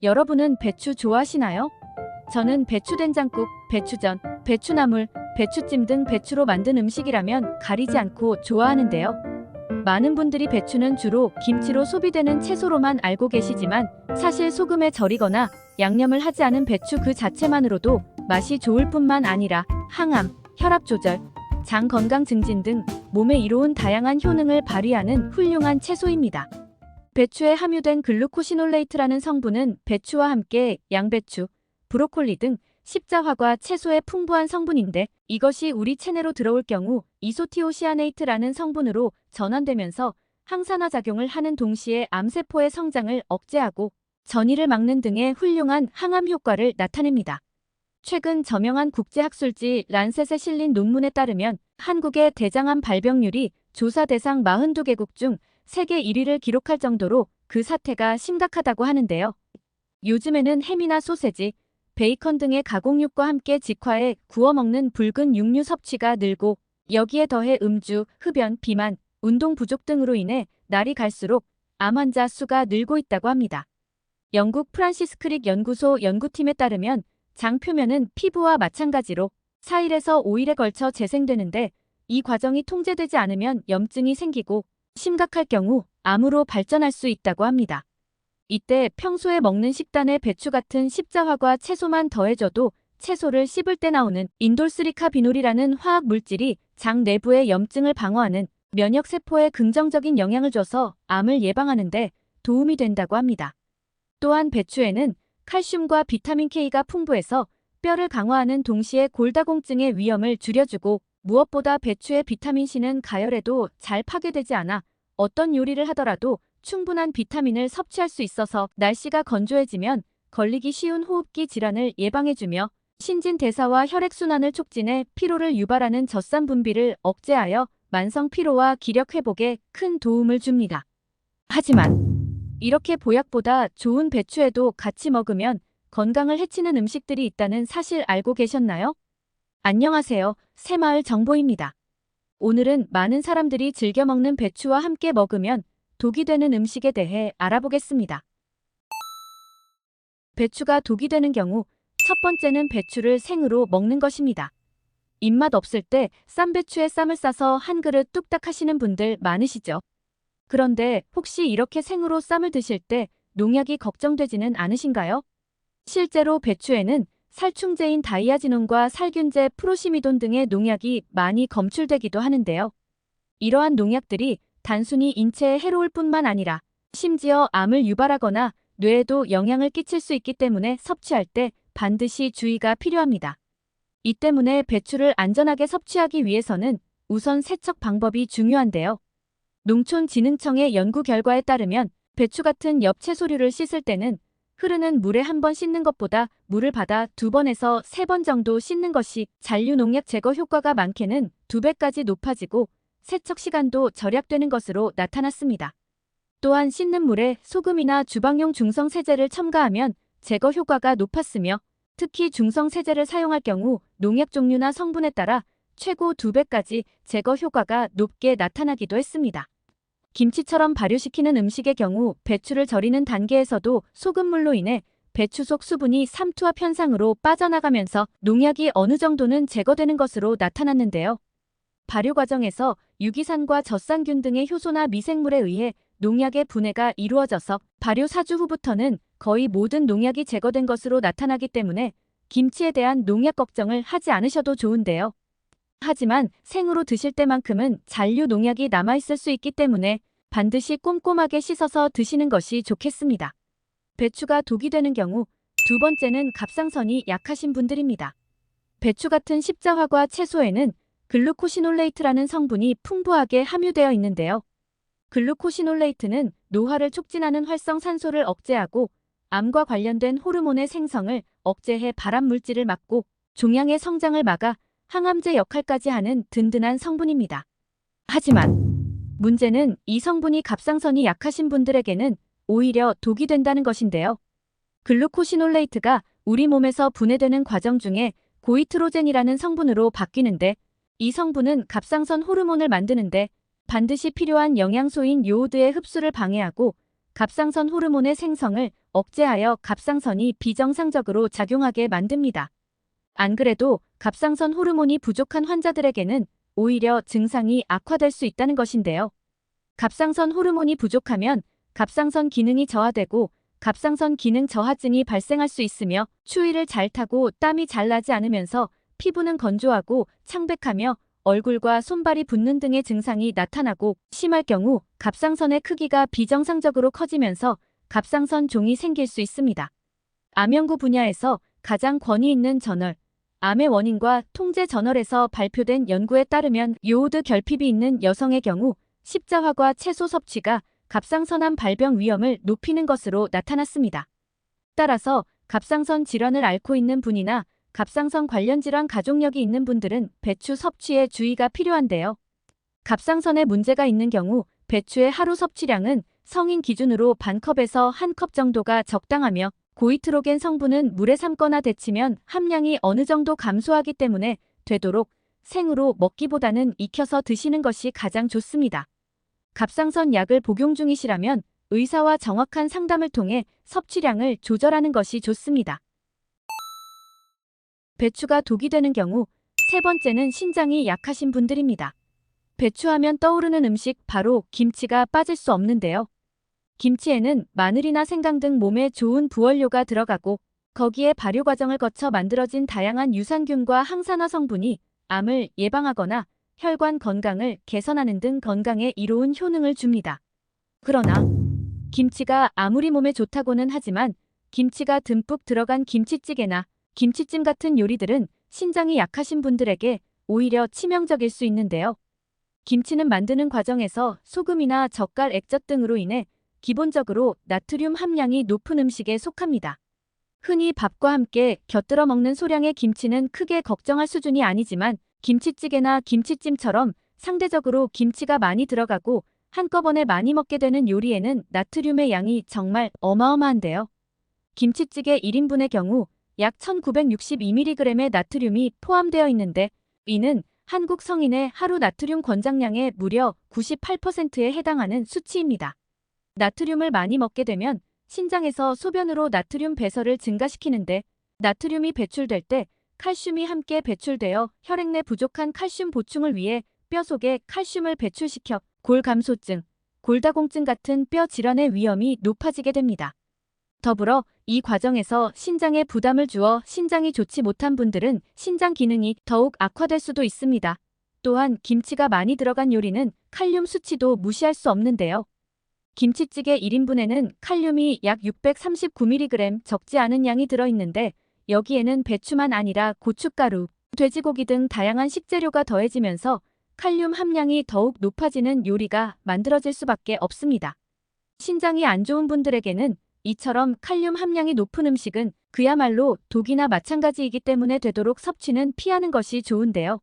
여러분은 배추 좋아하시나요? 저는 배추된장국, 배추전, 배추나물, 배추찜 등 배추로 만든 음식이라면 가리지 않고 좋아하는데요. 많은 분들이 배추는 주로 김치로 소비되는 채소로만 알고 계시지만 사실 소금에 절이거나 양념을 하지 않은 배추 그 자체만으로도 맛이 좋을 뿐만 아니라 항암, 혈압 조절, 장 건강 증진 등 몸에 이로운 다양한 효능을 발휘하는 훌륭한 채소입니다. 배추에 함유된 글루코시놀레이트라는 성분은 배추와 함께 양배추, 브로콜리 등 십자화과 채소의 풍부한 성분인데 이것이 우리 체내로 들어올 경우 이소티오시아네이트라는 성분으로 전환되면서 항산화 작용을 하는 동시에 암세포의 성장을 억제하고 전이를 막는 등의 훌륭한 항암 효과를 나타냅니다. 최근 저명한 국제학술지 란셋에 실린 논문에 따르면 한국의 대장암 발병률이 조사 대상 42개국 중 세계 1위를 기록할 정도로 그 사태가 심각하다고 하는데요. 요즘에는 햄이나 소세지, 베이컨 등의 가공육과 함께 직화해 구워 먹는 붉은 육류 섭취가 늘고 여기에 더해 음주, 흡연, 비만, 운동 부족 등으로 인해 날이 갈수록 암 환자 수가 늘고 있다고 합니다. 영국 프란시스 크릭 연구소 연구팀에 따르면 장 표면은 피부와 마찬가지로 4일에서 5일에 걸쳐 재생되는데 이 과정이 통제되지 않으면 염증이 생기고 심각할 경우 암으로 발전할 수 있다고 합니다. 이때 평소에 먹는 식단에 배추 같은 십자화과 채소만 더해져도 채소를 씹을 때 나오는 인돌스리카비놀이라는 화학 물질이 장 내부의 염증을 방어하는 면역세포에 긍정적인 영향을 줘서 암을 예방하는 데 도움이 된다고 합니다. 또한 배추에는 칼슘과 비타민 K가 풍부해서 뼈를 강화하는 동시에 골다공증의 위험을 줄여주고 무엇보다 배추의 비타민 C는 가열에도 잘 파괴되지 않아 어떤 요리를 하더라도 충분한 비타민을 섭취할 수 있어서 날씨가 건조해지면 걸리기 쉬운 호흡기 질환을 예방해주며 신진대사와 혈액순환을 촉진해 피로를 유발하는 젖산 분비를 억제하여 만성 피로와 기력 회복에 큰 도움을 줍니다. 하지만 이렇게 보약보다 좋은 배추에도 같이 먹으면 건강을 해치는 음식들이 있다는 사실 알고 계셨나요? 안녕하세요. 새마을 정보입니다. 오늘은 많은 사람들이 즐겨 먹는 배추와 함께 먹으면 독이 되는 음식에 대해 알아보겠습니다. 배추가 독이 되는 경우 첫 번째는 배추를 생으로 먹는 것입니다. 입맛 없을 때 쌈배추에 쌈을 싸서 한 그릇 뚝딱 하시는 분들 많으시죠? 그런데 혹시 이렇게 생으로 쌈을 드실 때 농약이 걱정되지는 않으신가요? 실제로 배추에는 살충제인 다이아지논과 살균제 프로시미돈 등의 농약이 많이 검출되기도 하는데요. 이러한 농약들이 단순히 인체에 해로울 뿐만 아니라 심지어 암을 유발하거나 뇌에도 영향을 끼칠 수 있기 때문에 섭취할 때 반드시 주의가 필요합니다. 이 때문에 배추를 안전하게 섭취하기 위해서는 우선 세척 방법이 중요한데요. 농촌진흥청의 연구 결과에 따르면 배추 같은 엽채소류를 씻을 때는 흐르는 물에 한 번 씻는 것보다 물을 받아 2번에서 3번 정도 씻는 것이 잔류 농약 제거 효과가 많게는 2배까지 높아지고 세척 시간도 절약되는 것으로 나타났습니다. 또한 씻는 물에 소금이나 주방용 중성세제를 첨가하면 제거 효과가 높았으며 특히 중성세제를 사용할 경우 농약 종류나 성분에 따라 최고 2배까지 제거 효과가 높게 나타나기도 했습니다. 김치처럼 발효시키는 음식의 경우 배추를 절이는 단계에서도 소금물로 인해 배추 속 수분이 삼투압 현상으로 빠져나가면서 농약이 어느 정도는 제거되는 것으로 나타났는데요. 발효 과정에서 유기산과 젖산균 등의 효소나 미생물에 의해 농약의 분해가 이루어져서 발효 4주 후부터는 거의 모든 농약이 제거된 것으로 나타나기 때문에 김치에 대한 농약 걱정을 하지 않으셔도 좋은데요. 하지만 생으로 드실 때만큼은 잔류 농약이 남아있을 수 있기 때문에 반드시 꼼꼼하게 씻어서 드시는 것이 좋겠습니다. 배추가 독이 되는 경우 두 번째는 갑상선이 약하신 분들입니다. 배추 같은 십자화과 채소에는 글루코시놀레이트라는 성분이 풍부하게 함유되어 있는데요. 글루코시놀레이트는 노화를 촉진하는 활성산소를 억제하고 암과 관련된 호르몬의 생성을 억제해 발암물질을 막고 종양의 성장을 막아 항암제 역할까지 하는 든든한 성분입니다. 하지만 문제는 이 성분이 갑상선이 약하신 분들에게는 오히려 독이 된다는 것인데요. 글루코시놀레이트가 우리 몸에서 분해되는 과정 중에 고이트로젠이라는 성분으로 바뀌는데 이 성분은 갑상선 호르몬을 만드는데 반드시 필요한 영양소인 요오드의 흡수를 방해하고 갑상선 호르몬의 생성을 억제하여 갑상선이 비정상적으로 작용하게 만듭니다. 안 그래도 갑상선 호르몬이 부족한 환자들에게는 오히려 증상이 악화될 수 있다는 것인데요. 갑상선 호르몬이 부족하면 갑상선 기능이 저하되고 갑상선 기능 저하증이 발생할 수 있으며 추위를 잘 타고 땀이 잘 나지 않으면서 피부는 건조하고 창백하며 얼굴과 손발이 붓는 등의 증상이 나타나고 심할 경우 갑상선의 크기가 비정상적으로 커지면서 갑상선 종이 생길 수 있습니다. 암연구 분야에서 가장 권위 있는 저널, 암의 원인과 통제 저널에서 발표된 연구에 따르면 요오드 결핍이 있는 여성의 경우 십자화과 채소 섭취가 갑상선암 발병 위험을 높이는 것으로 나타났습니다. 따라서 갑상선 질환을 앓고 있는 분이나 갑상선 관련 질환 가족력이 있는 분들은 배추 섭취에 주의가 필요한데요. 갑상선에 문제가 있는 경우 배추의 하루 섭취량은 성인 기준으로 반컵에서 한 컵 정도가 적당하며 고이트로겐 성분은 물에 삶거나 데치면 함량이 어느 정도 감소하기 때문에 되도록 생으로 먹기보다는 익혀서 드시는 것이 가장 좋습니다. 갑상선 약을 복용 중이시라면 의사와 정확한 상담을 통해 섭취량을 조절하는 것이 좋습니다. 배추가 독이 되는 경우 세 번째는 신장이 약하신 분들입니다. 배추하면 떠오르는 음식 바로 김치가 빠질 수 없는데요. 김치에는 마늘이나 생강 등 몸에 좋은 부원료가 들어가고 거기에 발효 과정을 거쳐 만들어진 다양한 유산균과 항산화 성분이 암을 예방하거나 혈관 건강을 개선하는 등 건강에 이로운 효능을 줍니다. 그러나 김치가 아무리 몸에 좋다고는 하지만 김치가 듬뿍 들어간 김치찌개나 김치찜 같은 요리들은 신장이 약하신 분들에게 오히려 치명적일 수 있는데요. 김치는 만드는 과정에서 소금이나 젓갈 액젓 등으로 인해 기본적으로 나트륨 함량이 높은 음식에 속합니다. 흔히 밥과 함께 곁들여 먹는 소량의 김치는 크게 걱정할 수준이 아니지만 김치찌개나 김치찜처럼 상대적으로 김치가 많이 들어가고 한꺼번에 많이 먹게 되는 요리에는 나트륨의 양이 정말 어마어마한데요. 김치찌개 1인분의 경우 약 1962mg의 나트륨이 포함되어 있는데 이는 한국 성인의 하루 나트륨 권장량의 무려 98%에 해당하는 수치입니다. 나트륨을 많이 먹게 되면 신장에서 소변으로 나트륨 배설을 증가시키는데 나트륨이 배출될 때 칼슘이 함께 배출되어 혈액 내 부족한 칼슘 보충을 위해 뼈 속에 칼슘을 배출시켜 골감소증, 골다공증 같은 뼈 질환의 위험이 높아지게 됩니다. 더불어 이 과정에서 신장에 부담을 주어 신장이 좋지 못한 분들은 신장 기능이 더욱 악화될 수도 있습니다. 또한 김치가 많이 들어간 요리는 칼륨 수치도 무시할 수 없는데요. 김치찌개 1인분에는 칼륨이 약 639mg 적지 않은 양이 들어있는데 여기에는 배추만 아니라 고춧가루, 돼지고기 등 다양한 식재료가 더해지면서 칼륨 함량이 더욱 높아지는 요리가 만들어질 수밖에 없습니다. 신장이 안 좋은 분들에게는 이처럼 칼륨 함량이 높은 음식은 그야말로 독이나 마찬가지이기 때문에 되도록 섭취는 피하는 것이 좋은데요.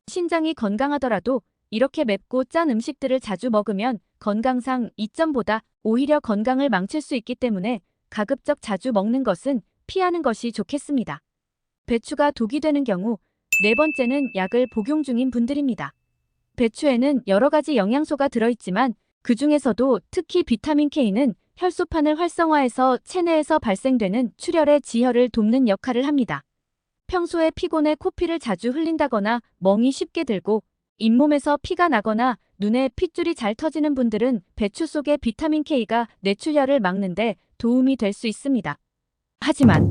신장이 건강하더라도 이렇게 맵고 짠 음식들을 자주 먹으면 건강상 이점보다 오히려 건강을 망칠 수 있기 때문에 가급적 자주 먹는 것은 피하는 것이 좋겠습니다. 배추가 독이 되는 경우 네 번째는 약을 복용 중인 분들입니다. 배추에는 여러 가지 영양소가 들어있지만 그 중에서도 특히 비타민 K는 혈소판을 활성화해서 체내에서 발생되는 출혈의 지혈을 돕는 역할을 합니다. 평소에 피곤해 코피를 자주 흘린다거나 멍이 쉽게 들고 잇몸에서 피가 나거나 눈에 핏줄이 잘 터지는 분들은 배추 속의 비타민 K가 뇌출혈을 막는데 도움이 될 수 있습니다. 하지만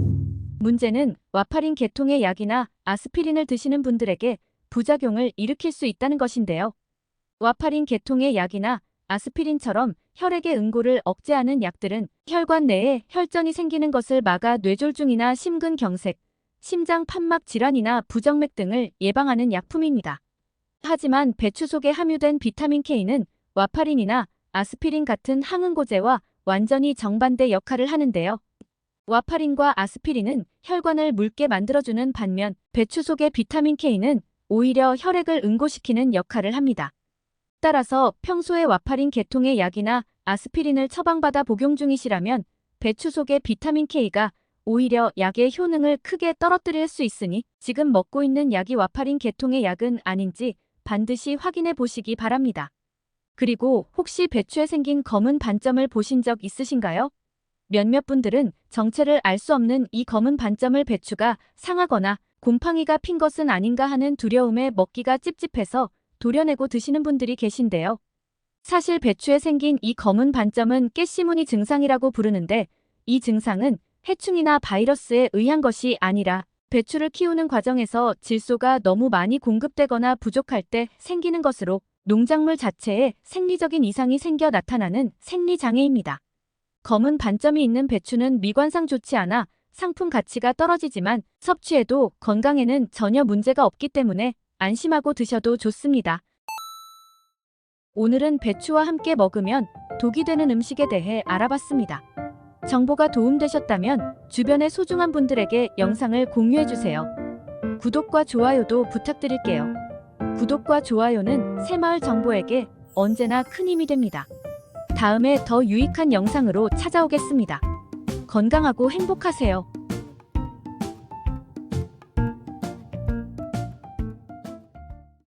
문제는 와파린 계통의 약이나 아스피린을 드시는 분들에게 부작용을 일으킬 수 있다는 것인데요. 와파린 계통의 약이나 아스피린처럼 혈액의 응고를 억제하는 약들은 혈관 내에 혈전이 생기는 것을 막아 뇌졸중이나 심근경색, 심장 판막 질환이나 부정맥 등을 예방하는 약품입니다. 하지만 배추 속에 함유된 비타민 K는 와파린이나 아스피린 같은 항응고제와 완전히 정반대 역할을 하는데요. 와파린과 아스피린은 혈관을 묽게 만들어주는 반면 배추 속의 비타민 K는 오히려 혈액을 응고시키는 역할을 합니다. 따라서 평소에 와파린 계통의 약이나 아스피린을 처방받아 복용 중이시라면 배추 속의 비타민 K가 오히려 약의 효능을 크게 떨어뜨릴 수 있으니 지금 먹고 있는 약이 와파린 계통의 약은 아닌지 반드시 확인해 보시기 바랍니다. 그리고 혹시 배추에 생긴 검은 반점을 보신 적 있으신가요? 몇몇 분들은 정체를 알 수 없는 이 검은 반점을 배추가 상하거나 곰팡이가 핀 것은 아닌가 하는 두려움에 먹기가 찝찝해서 도려내고 드시는 분들이 계신데요. 사실 배추에 생긴 이 검은 반점은 깨씨무늬 증상이라고 부르는데 이 증상은 해충이나 바이러스에 의한 것이 아니라 배추를 키우는 과정에서 질소가 너무 많이 공급되거나 부족할 때 생기는 것으로 농작물 자체에 생리적인 이상이 생겨 나타나는 생리장애입니다. 검은 반점이 있는 배추는 미관상 좋지 않아 상품 가치가 떨어지지만 섭취해도 건강에는 전혀 문제가 없기 때문에 안심하고 드셔도 좋습니다. 오늘은 배추와 함께 먹으면 독이 되는 음식에 대해 알아봤습니다. 정보가 도움되셨다면 주변의 소중한 분들에게 영상을 공유해주세요. 구독과 좋아요도 부탁드릴게요. 구독과 좋아요는 새마을 정보에게 언제나 큰 힘이 됩니다. 다음에 더 유익한 영상으로 찾아오겠습니다. 건강하고 행복하세요.